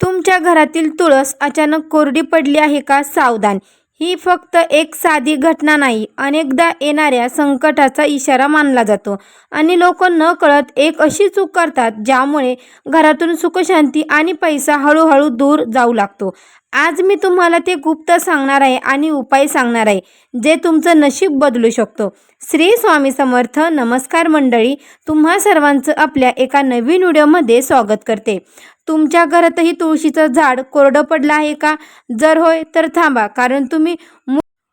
तुमच्या घरातील तुळस अचानक कोरडी पडली आहे का? सावधान! ही फक्त एक साधी घटना नाही, अनेकदा येणाऱ्या संकटाचा इशारा मानला जातो. आणि लोक नकळत एक अशी चूक करतात ज्यामुळे घरातून सुखशांती आणि पैसा हळूहळू दूर जाऊ लागतो. आज मी तुम्हाला ते गुप्त सांगणार आहे आणि उपाय सांगणार आहे जे तुमचं नशीब बदलू शकतो. श्री स्वामी समर्थ. नमस्कार मंडळी, तुम्हा सर्वांचं आपल्या एका नवीन व्हिडिओमध्ये स्वागत करते. तुमच्या घरातही तुळशीचं झाड कोरडं पडलं आहे का? जर होय तर थांबा, कारण तुम्ही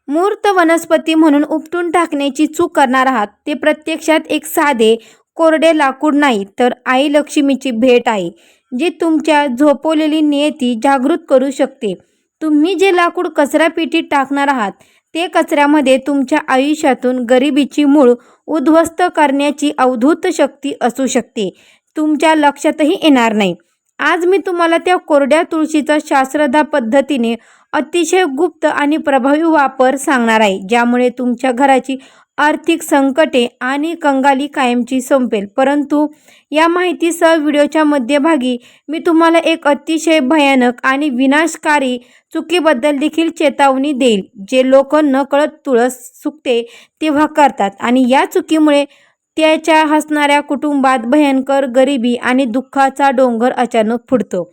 मूर्त वनस्पती म्हणून उपटून टाकण्याची चूक करणार आहात. ते प्रत्यक्षात एक साधे कोरडे लाकूड नाही, तर आई लक्ष्मीची भेट आहे, जी तुमच्या झोपवलेली नियती जागृत करू शकते. तुम्ही जे लाकूड कचरापेटीत टाकणार आहात ते कचऱ्यामध्ये तुमच्या आयुष्यातून गरिबीची मूळ उद्ध्वस्त करण्याची अवधूत शक्ती असू शकते. तुमच्या लक्षातही येणार नाही. आज मी तुम्हाला त्या कोरड्या तुळशीचा शास्त्रज्ञ पद्धतीने अतिशय गुप्त आणि प्रभावी वापर सांगणार आहे, ज्यामुळे तुमच्या घराची आर्थिक संकटे आणि कंगाली कायमची संपेल. परंतु या माहितीसह व्हिडिओच्या मध्यभागी मी तुम्हाला एक अतिशय भयानक आणि विनाशकारी चुकीबद्दल देखील चेतावणी देईल, जे लोक नकळत तुळस सुकते तेव्हा करतात. आणि या चुकीमुळे त्याच्या हसणाऱ्या कुटुंबात भयंकर गरिबी आणि दुःखाचा डोंगर अचानक फुटतो.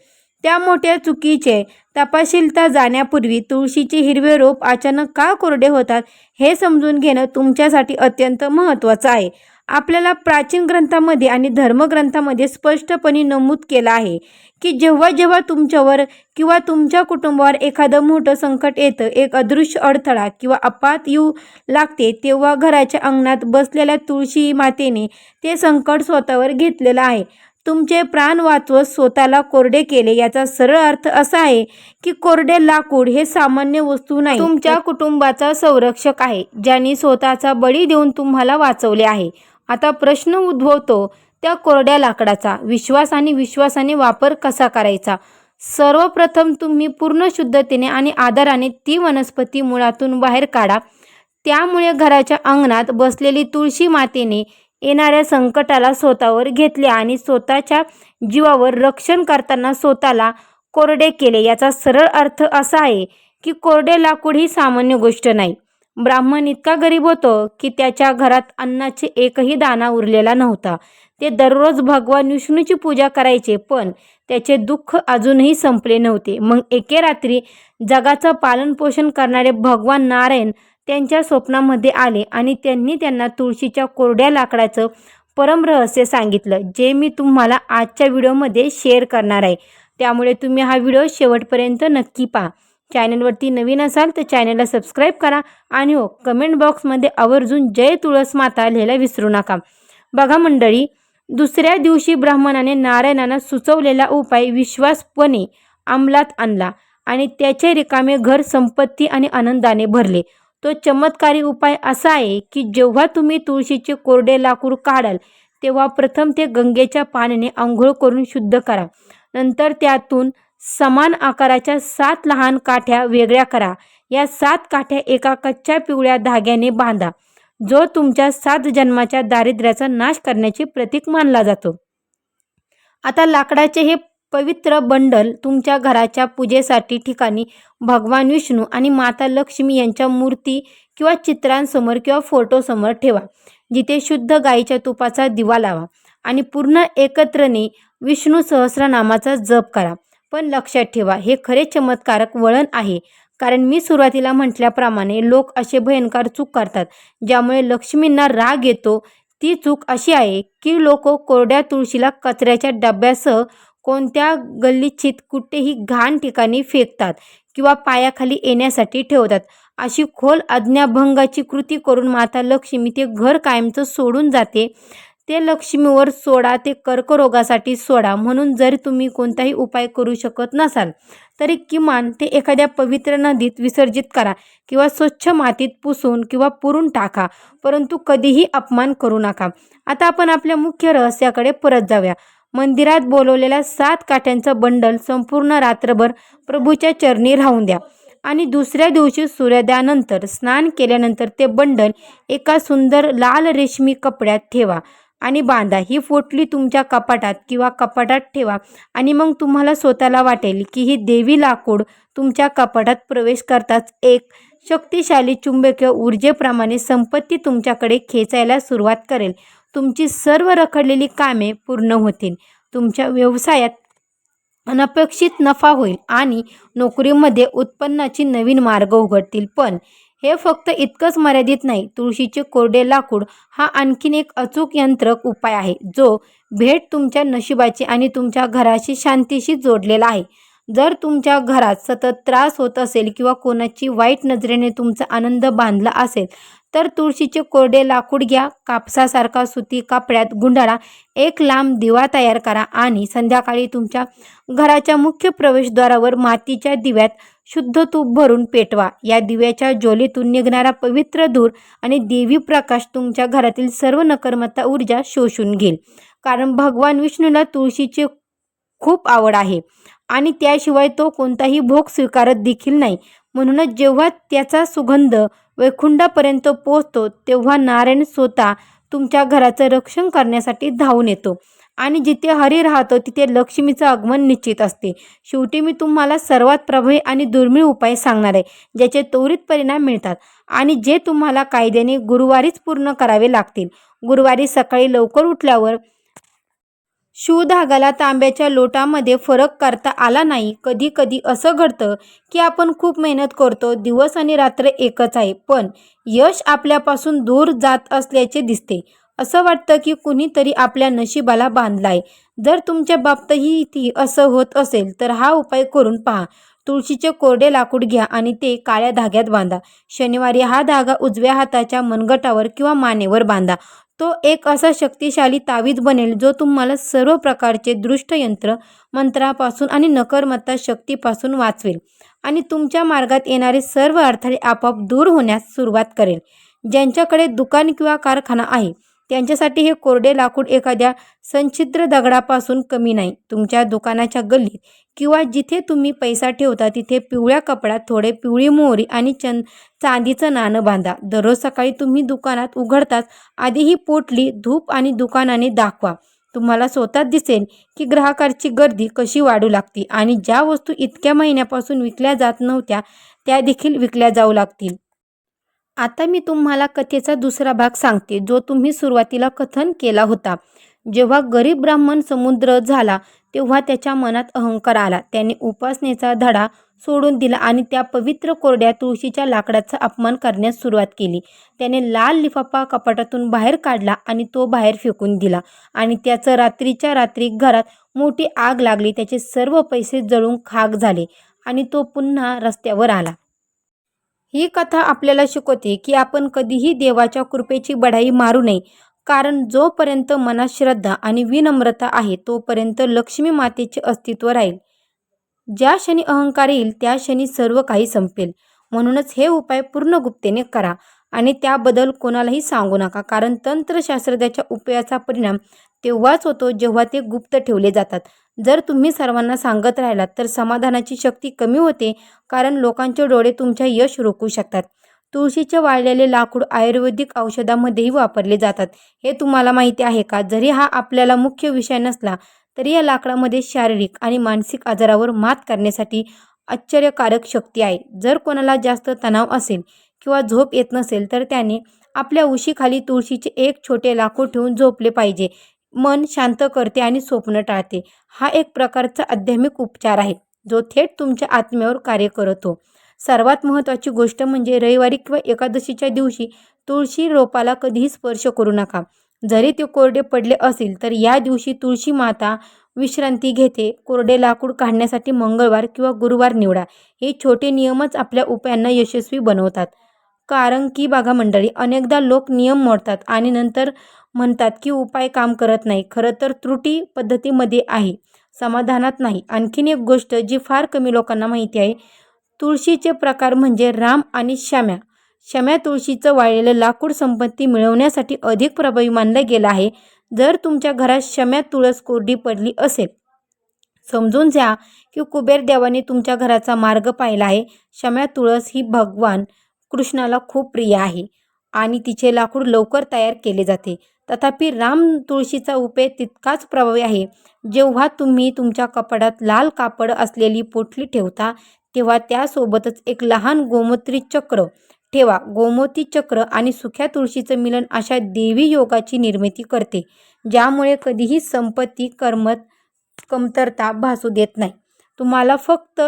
त्या मोठ्या चुकीचे तपशीलता जाण्यापूर्वी तुळशीचे हिरवे रोप अचानक का कोरडे होतात हे समजून घेणं तुमच्यासाठी अत्यंत महत्त्वाचं आहे. आपल्याला प्राचीन ग्रंथामध्ये आणि धर्मग्रंथामध्ये स्पष्टपणे नमूद केलं आहे की जेव्हा जेव्हा तुमच्यावर किंवा तुमच्या कुटुंबावर एखादं मोठं संकट येतं, एक अदृश्य अडथळा किंवा आपत येऊ लागते, तेव्हा घराच्या अंगणात बसलेल्या तुळशी मातेने ते संकट स्वतःवर घेतलेलं आहे. तुमचे प्राण वाचवत स्वतःला कोरडे केले. याचा सरळ अर्थ असा आहे की कोरडे लाकूड हे सामान्य वस्तू नाही, तुमच्या कुटुंबाचा संरक्षक आहे, ज्यांनी स्वतःचा बळी देऊन तुम्हाला वाचवले आहे. आता प्रश्न उद्भवतो त्या कोरड्या लाकडाचा. विश्वास आणि विश्वासाने वापर कसा करायचा? सर्वप्रथम तुम्ही पूर्ण शुद्धतेने आणि आदराने ती वनस्पती मुळातून बाहेर काढा. त्यामुळे घराच्या अंगणात बसलेली तुळशी मातेने येणाऱ्या संकटाला स्वतःवर घेतले आणि स्वतःच्या जीवावर रक्षण करताना स्वतःला कोरडे केले. याचा सरळ अर्थ असा आहे की कोरडे लाकूड ही सामान्य गोष्ट नाही. ब्राह्मण इतका गरीब होतो की त्याच्या घरात अन्नाचे एकही दाणा उरलेला नव्हता. ते दररोज भगवान विष्णूची पूजा करायचे, पण त्याचे दुःख अजूनही संपले नव्हते. मग एके रात्री जगाचं पालनपोषण करणारे भगवान नारायण त्यांच्या स्वप्नामध्ये आले आणि त्यांनी त्यांना तुळशीच्या कोरड्या लाकडाचं परमरहस्य सांगितलं, जे मी तुम्हाला आजच्या व्हिडिओमध्ये शेअर करणार आहे. त्यामुळे तुम्ही हा व्हिडिओ शेवटपर्यंत नक्की पहा. चॅनलवरती नवीन असाल तर चॅनलला सबस्क्राईब करा आणि हो, कमेंट बॉक्समध्ये आवर्जून जय तुळस माता लिहायला विसरू नका. बघा मंडळी, दुसऱ्या दिवशी ब्राह्मणाने नारायणांना सुचवलेला उपाय विश्वासपणे अंमलात आणला आणि त्याचे रिकामे घर संपत्ती आणि आनंदाने भरले. तो चमत्कारी उपाय असा आहे की जेव्हा तुम्ही तुळशीचे कोरडे लाकूड काढाल तेव्हा प्रथम ते गंगेच्या पाण्याने आंघोळ करून शुद्ध करा. नंतर त्यातून समान आकाराच्या 7 लहान काठ्या वेगळ्या करा. या 7 काठ्या एका कच्च्या पिवळ्या धाग्याने बांधा, जो तुमच्या 7 जन्माच्या दारिद्र्याचा नाश करण्याचे प्रतीक मानला जातो. आता लाकडाचे हे पवित्र बंडल तुमच्या घराच्या पूजेसाठी ठिकाणी भगवान विष्णू आणि माता लक्ष्मी यांच्या मूर्ती किंवा चित्रांसमोर किंवा फोटोसमोर ठेवा. जिथे शुद्ध गाईच्या तुपाचा दिवा लावा आणि पूर्ण एकत्रने विष्णू सहस्रनामाचा जप करा. पण लक्षात ठेवा, हे खरे चमत्कारक वळण आहे, कारण मी सुरुवातीला म्हटल्याप्रमाणे लोक असे भयंकर चूक करतात ज्यामुळे लक्ष्मींना राग येतो. ती चूक अशी आहे की लोक कोरड्या तुळशीला कचऱ्याच्या डब्यासह कोणत्या गल्लीचीत कुठेही घाण ठिकाणी फेकतात किंवा पायाखाली येण्यासाठी ठेवतात. अशी खोल आज्ञाभंगाची कृती करून माता लक्ष्मी ते घर कायमचं सोडून जाते. ते लक्ष्मीवर सोडा ते कर्करोगासाठी सोडा. म्हणून जर तुम्ही कोणताही उपाय करू शकत नसाल तरी किमान ते एखाद्या पवित्र नदीत विसर्जित करा किंवा स्वच्छ मातीत पुसून किंवा पुरून टाका, परंतु कधीही अपमान करू नका. आता आपण आपल्या मुख्य रहस्याकडे परत जाऊया. मंदिरात बोलवलेल्या 7 काठ्यांचं बंडल संपूर्ण रात्रभर प्रभूच्या चरणी राहून द्या आणि दुसऱ्या दिवशी सूर्योदयानंतर स्नान केल्यानंतर ते बंडल एका सुंदर लाल रेशमी कपड्यात ठेवा आणि बांधा. ही पोटली तुमच्या कपाटात किंवा कपाटात ठेवा आणि मग तुम्हाला स्वतःला वाटेल की ही देवी लाकूड तुमच्या कपाटात प्रवेश करताच एक शक्तिशाली चुंबकीय ऊर्जेप्रमाणे संपत्ती तुमच्याकडे खेचायला सुरुवात करेल. तुमची सर्व रखडलेली कामे पूर्ण होतील. तुमच्या व्यवसायात अनपेक्षित नफा होईल आणि नोकरीमध्ये उत्पन्नाची नवीन मार्ग उघडतील. पण हे फक्त इतकंच मर्यादित नाही. तुळशीचे कोरडे लाकूड हा आणखीन एक अचूक यंत्रक उपाय आहे, जो भेट तुमच्या नशिबाची आणि तुमच्या घराशी शांतीशी जोडलेला आहे. जर तुमच्या घरात सतत त्रास होत असेल किंवा कोणाची वाईट नजरेने तुमचा आनंद बांधला असेल, तर तुळशीचे कोरडे लाकूड घ्या. कापसासारखा सुती कापड्यात गुंडाळा. एक लांब दिवा तयार करा आणि संध्याकाळी तुमच्या घराच्या मुख्य प्रवेशद्वारावर मातीच्या दिव्यात शुद्ध तूप भरून पेटवा. या दिव्याच्या ज्वालेतून निघणारा पवित्र धूर आणि देवी प्रकाश तुमच्या घरातील सर्व नकारात्मक ऊर्जा शोषून घेईल. कारण भगवान विष्णूला तुळशीची खूप आवड आहे आणि त्याशिवाय तो कोणताही भोग स्वीकारत देखील नाही. म्हणूनच जेव्हा त्याचा सुगंध वैकुंठापर्यंत पोहोचतो, तेव्हा नारायण स्वतः तुमच्या घराचं रक्षण करण्यासाठी धावून येतो आणि जिथे हरी राहतो तिथे लक्ष्मीचं आगमन निश्चित असते. शेवटी मी तुम्हाला सर्वात प्रभावी आणि दुर्मिळ उपाय सांगणार आहे, ज्याचे त्वरित परिणाम मिळतात आणि जे तुम्हाला कायद्याने गुरुवारीच पूर्ण करावे लागतील. गुरुवारी सकाळी लवकर उठल्यावर शिवधाग्याला तांब्याच्या लोटामध्ये फरक करता आला नाही. कधी कधी असं घडतं की आपण खूप मेहनत करतो, दिवस आणि रात्र एकच आहे, पण यश आपल्यापासून दूर जात असल्याचे दिसते. असं वाटतं की कुणीतरी आपल्या नशिबाला बांधलाय. जर तुमच्या बाबतीतही असं होत असेल तर हा उपाय करून पहा. तुळशीचे कोरडे लाकूड घ्या आणि ते काळ्या धाग्यात बांधा. शनिवारी हा धागा उजव्या हाताच्या मनगटावर किंवा मानेवर बांधा. तो एक असा शक्तिशाली तावीज बनेल जो तुम्हाला सर्व प्रकारचे दृष्टयंत्र मंत्रापासून आणि नकर्मता शक्तीपासून वाचवेल आणि तुमच्या मार्गात येणारे सर्व अडथळे आपोआप दूर होण्यास सुरुवात करेल. ज्यांच्याकडे दुकान किंवा कारखाना आहे त्यांच्यासाठी हे कोरडे लाकूड एखाद्या सच्छिद्र दगडापासून कमी नाही. तुमच्या दुकानाच्या गल्लीत किंवा जिथे तुम्ही पैसा ठेवता तिथे पिवळ्या कपड्यात थोडे पिवळी मोहरी आणि चांदीचं नाणं बांधा. दररोज सकाळी तुम्ही दुकानात उघडताच आधी ही पोटली धूप आणि दुकानाने दाखवा. तुम्हाला स्वतःच दिसेल की ग्राहकांची गर्दी कशी वाढू लागते आणि ज्या वस्तू इतक्या महिन्यापासून विकल्या जात नव्हत्या त्या देखील विकल्या जाऊ लागतील. आता मी तुम्हाला कथेचा दुसरा भाग सांगते, जो तुम्ही सुरुवातीला कथन केला होता. जेव्हा गरीब ब्राह्मण समुद्र झाला तेव्हा त्याच्या मनात अहंकार आला. त्याने उपासनेचा धडा सोडून दिला आणि त्या पवित्र कोरड्या तुळशीच्या लाकडाचा अपमान करण्यास सुरुवात केली. त्याने लाल लिफाफा कपाटातून बाहेर काढला आणि तो बाहेर फेकून दिला आणि त्याचं रात्रीच्या रात्री घरात मोठी आग लागली. त्याचे सर्व पैसे जळून खाक झाले आणि तो पुन्हा रस्त्यावर आला. ही कथा आपल्याला शिकवते की आपण कधीही देवाच्या कृपेची बढाई मारू नये, कारण जोपर्यंत मनात श्रद्धा आणि विनम्रता आहे तोपर्यंत लक्ष्मी मातेचे अस्तित्व राहील. ज्या क्षणी अहंकार येईल त्या क्षणी सर्व काही संपेल. म्हणूनच हे उपाय पूर्ण गुप्तेने करा आणि त्याबद्दल कोणालाही सांगू नका, कारण तंत्रशास्त्रज्ञाच्या उपायाचा परिणाम तेव्हाच होतो जेव्हा ते गुप्त ठेवले जातात. जर तुम्ही सर्वांना सांगत राहिलात तर समाधानाची शक्ती कमी होते, कारण लोकांचे डोळे तुमच्या यश रोखू शकतात. तुळशीचे वाळलेले लाकूड आयुर्वेदिक औषधामध्येही वापरले जातात. हे तुम्हाला माहिती आहे का? जरी हा आपल्याला मुख्य विषय नसला तरी या लाकडामध्ये शारीरिक आणि मानसिक आजारावर मात करण्यासाठी आश्चर्यकारक शक्ती आहे. जर कोणाला जास्त तणाव असेल किंवा झोप येत नसेल तर त्याने आपल्या उशीखाली तुळशीचे एक छोटे लाकूड ठेवून झोपले पाहिजे. मन शांत करते आणि स्वप्न टाळते. हा एक प्रकारचा आध्यात्मिक उपचार आहे जो थेट तुमच्या आत्म्यावर कार्य करतो. सर्वात महत्त्वाची गोष्ट म्हणजे रविवारी किंवा एकादशीच्या दिवशी तुळशी रोपाला कधीही स्पर्श करू नका. जरी ते कोरडे पडले असेल तर या दिवशी तुळशी माता विश्रांती घेते. कोरडे लाकूड काढण्यासाठी मंगळवार किंवा गुरुवार निवडा. हे छोटे नियमच आपल्या उपायांना यशस्वी बनवतात. कारण की बघा मंडळी, अनेकदा लोक नियम मोडतात आणि नंतर म्हणतात की उपाय काम करत नाही. खरं तर त्रुटी पद्धतीमध्ये आहे, समाधानात नाही. आणखीन एक गोष्ट जी फार कमी लोकांना माहिती आहे, तुळशीचे प्रकार म्हणजे राम आणि शम्या. शम्या तुळशीचं वाळलेलं लाकूड संपत्ती मिळवण्यासाठी अधिक प्रभावी मानलं गेलं आहे. जर तुमच्या घरात शम्या तुळस कोरडी पडली असेल, समजून घ्या की कुबेर देवाने तुमच्या घराचा मार्ग पाहिला आहे. शम्या तुळस ही भगवान कृष्णाला खूप प्रिय आहे आणि तिचे लाकूड लवकर तयार केले जाते. तथापि राम तुळशीचा उपाय तितकाच प्रभावी आहे. जेव्हा तुम्ही तुमच्या कपाटात लाल कापड असलेली पोटली ठेवता तेव्हा त्यासोबतच एक लहान गोमूत्री चक्र ठेवा. गोमती चक्र आणि सुक्या तुळशीचं मिलन अशा देवी योगाची निर्मिती करते, ज्यामुळे कधीही संपत्ती कमतरता भासू देत नाही. तुम्हाला फक्त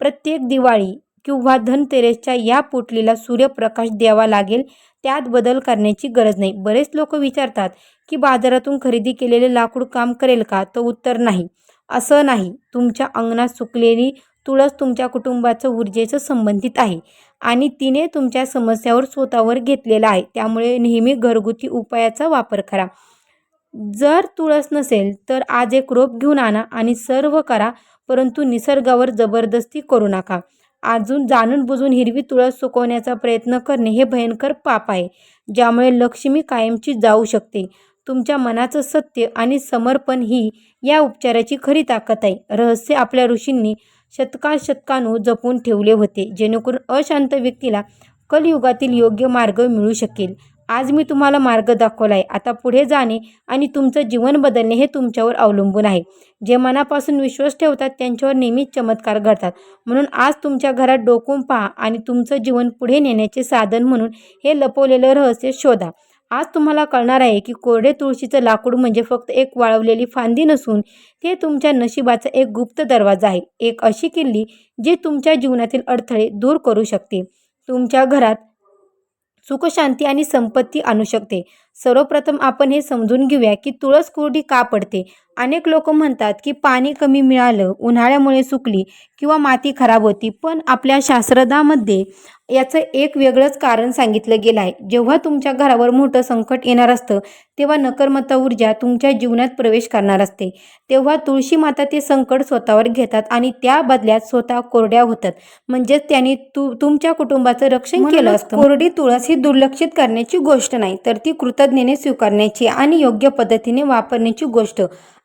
प्रत्येक दिवाळी किंवा धनतेरसच्या या पोटलीला सूर्यप्रकाश द्यावा लागेल. त्यात बदल करण्याची गरज नाही. बरेच लोक विचारतात की बाजारातून खरेदी केलेले लाकूड काम करेल का? तर उत्तर नाही. असं नाही. तुमच्या अंगणात सुकलेली तुळस तुमच्या कुटुंबाचं ऊर्जेचं संबंधित आहे आणि तिने तुमच्या समस्यावर स्वतःवर घेतलेला आहे. त्यामुळे नेहमी घरगुती उपायाचा वापर करा. जर तुळस नसेल तर आज एक रोप घेऊन आणा आणि सर्व करा, परंतु निसर्गावर जबरदस्ती करू नका. अजून जाणून बुजून हिरवी तुळस सुकवण्याचा प्रयत्न करणे हे भयंकर पाप आहे, ज्यामुळे लक्ष्मी कायमची जाऊ शकते. तुमच्या मनाचं सत्य आणि समर्पण ही या उपचाराची खरी ताकद आहे. रहस्य आपल्या ऋषींनी शतकानु जपून ठेवले होते, जेणेकरून अशांत व्यक्तीला कलियुगातील योग्य मार्ग मिळू शकेल. आज मी तुम्हाला मार्ग दाखवला आहे. आता पुढे जाणे आणि तुमचं जीवन बदलणे हे तुमच्यावर अवलंबून आहे. जे मनापासून विश्वास ठेवतात त्यांच्यावर नेहमीच चमत्कार घडतात. म्हणून आज तुमच्या घरात डोकून पहा आणि तुमचं जीवन पुढे नेण्याचे साधन म्हणून हे लपवलेलं रहस्य शोधा. आज तुम्हाला कळणार आहे की कोरडे तुळशीचं लाकूड म्हणजे फक्त एक वाळवलेली फांदी नसून ते तुमच्या नशिबाचा एक गुप्त दरवाजा आहे. एक अशी किल्ली जी तुमच्या जीवनातील अडथळे दूर करू शकते, तुमच्या घरात सुख, शांती आणि संपत्ती आणू शकते. सर्वप्रथम आपण हे समजून घेऊया की तुळस कोरडी का पडते. अनेक लोक म्हणतात की पाणी कमी मिळालं, उन्हाळ्यामुळे सुकली किंवा माती खराब होती. पण आपल्या शास्त्रज्ञांमध्ये याचं एक वेगळंच कारण सांगितलं गेलं आहे. जेव्हा तुमच्या घरावर मोठं संकट येणार असतं तेव्हा नकारात्मक ऊर्जा तुमच्या जीवनात प्रवेश करणार असते. तेव्हा तुळशी माता ते संकट स्वतःवर घेतात आणि त्या बदल्यात स्वतः कोरड्या होतात. म्हणजेच त्यांनी तुमच्या कुटुंबाचं रक्षण केलं असतं. कोरडी तुळस ही दुर्लक्षित करण्याची गोष्ट नाही, तर ती कृतज्ञतेने स्वीकारण्याची आणि योग्य पद्धतीने वापरण्याची गोष्ट.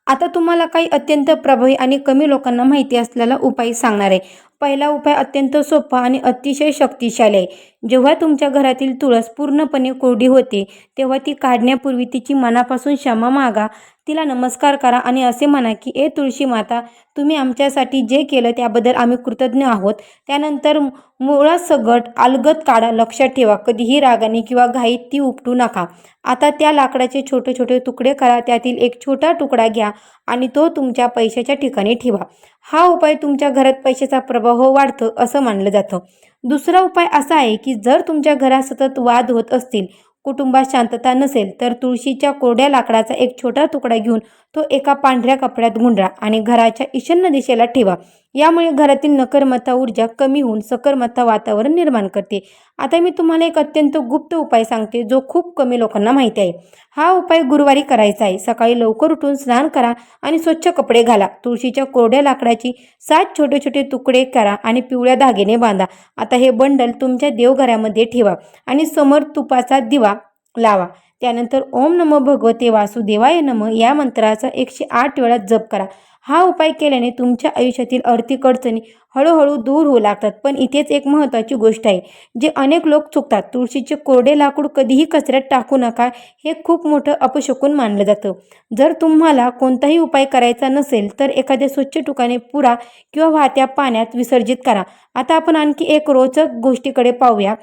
आता तुम्हाला काही अत्यंत प्रभावी आणि कमी लोकांना माहिती असलेला उपाय सांगणार आहे. पहिला उपाय अत्यंत सोपा आणि अतिशय शक्तिशाली आहे. जेव्हा तुमच्या घरातील तुळस पूर्णपणे कोरडी होते तेव्हा ती काढण्यापूर्वी तिची मनापासून क्षमा मागा, तिला नमस्कार करा आणि असे म्हणा की ए तुळशी माता, तुम्ही आमच्यासाठी जे केलं त्याबद्दल आम्ही कृतज्ञ आहोत. त्यानंतर मुळासकट अलगद काढा. लक्षात ठेवा, कधीही रागाने किंवा घाईत ती उपटू नका. आता त्या लाकडाचे छोटे छोटे तुकडे करा. त्यातील एक छोटा तुकडा घ्या आणि तो तुमच्या पैशाच्या ठिकाणी ठेवा. हा उपाय तुमच्या घरात पैशाचा प्रभाव वाढतो असं मानलं जातं. दुसरा उपाय असा आहे की जर तुमच्या घरात सतत वाद होत असतील, कुटुंबात शांतता नसेल, तर तुळशीच्या कोरड्या लाकडाचा एक छोटा तुकडा घेऊन तो एका पांढऱ्या कपड्यात गुंडळा आणि घराच्या ईशान्य दिशेला ठेवा. यामुळे घरातील नकारात्मक ऊर्जा कमी होऊन सकारात्मक वातावरण निर्माण करते. आता मी तुम्हाला एक अत्यंत गुप्त उपाय सांगते जो खूप कमी लोकांना माहिती आहे. हा उपाय गुरुवारी करायचा आहे. सकाळी लवकर उठून स्नान करा आणि स्वच्छ कपडे घाला. तुळशीच्या कोरड्या लाकडाची 7 छोटे छोटे तुकडे करा आणि पिवळ्या धाग्याने बांधा. आता हे बंडल तुमच्या देवघरामध्ये ठेवा आणि समोर तुपाचा दिवा लावा. त्यानंतर ओम नमो भगवते वासुदेवाय नमः या मंत्राचा 108 वेळा जप करा. हा उपाय केल्याने तुमच्या आयुष्यातील आर्थिक अडचणी हळूहळू दूर होऊ लागतात. पण इथेच एक महत्त्वाची गोष्ट आहे जे अनेक लोक चुकतात. तुळशीचे कोरडे लाकूड कधीही कचऱ्यात टाकू नका. हे खूप मोठं अपशकुन मानलं जातं. जर तुम्हाला कोणताही उपाय करायचा नसेल तर एखाद्या स्वच्छ ठिकाणी पुरा किंवा वाहत्या पाण्यात विसर्जित करा. आता आपण आणखी एक रोचक गोष्टीकडे पाहूया.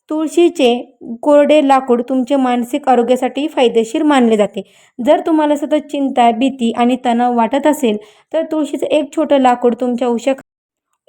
तुळशीचे कोरडे लाकूड तुमच्या मानसिक आरोग्यासाठी फायदेशीर मानले जाते. जर तुम्हाला सतत चिंता, भीती आणि तणाव वाटत असेल तर तुळशीचं एक छोटं लाकूड तुमच्या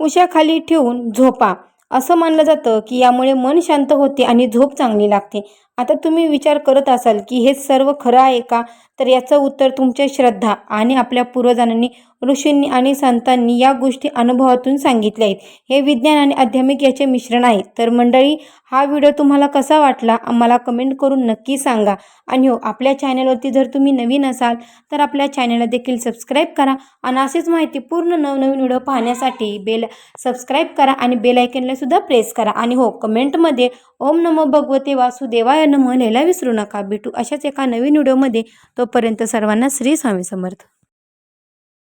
उशाखाली ठेवून झोपा. असं मानलं जातं की यामुळे मन शांत होते आणि झोप चांगली लागते. आता तुम्ही विचार करत असाल की हे सर्व खरं आहे का? तर याचं उत्तर तुमच्या श्रद्धा आणि आपल्या पूर्वजांनी, ऋषींनी आणि संतांनी या गोष्टी अनुभवातून सांगितल्या आहेत. हे विज्ञान आणि आध्यात्मिक याचे मिश्रण आहे. तर मंडळी, हा व्हिडिओ तुम्हाला कसा वाटला आम्हाला कमेंट करून नक्की सांगा. आणि हो, आपल्या चॅनलवरती जर तुम्ही नवीन असाल तर आपल्या चॅनलला देखील सबस्क्राईब करा आणि अशीच माहिती पूर्ण नवनवीन व्हिडिओ पाहण्यासाठी सबस्क्राईब करा आणि बेल आयकॉनला सुद्धा प्रेस करा. आणि हो, कमेंटमध्ये ओम नमो भगवते वासुदेवाय नमः लिहायला विसरू नका. भेटू अशाच एका नवीन व्हिडिओमध्ये. तोपर्यंत सर्वांना श्री स्वामी समर्थ.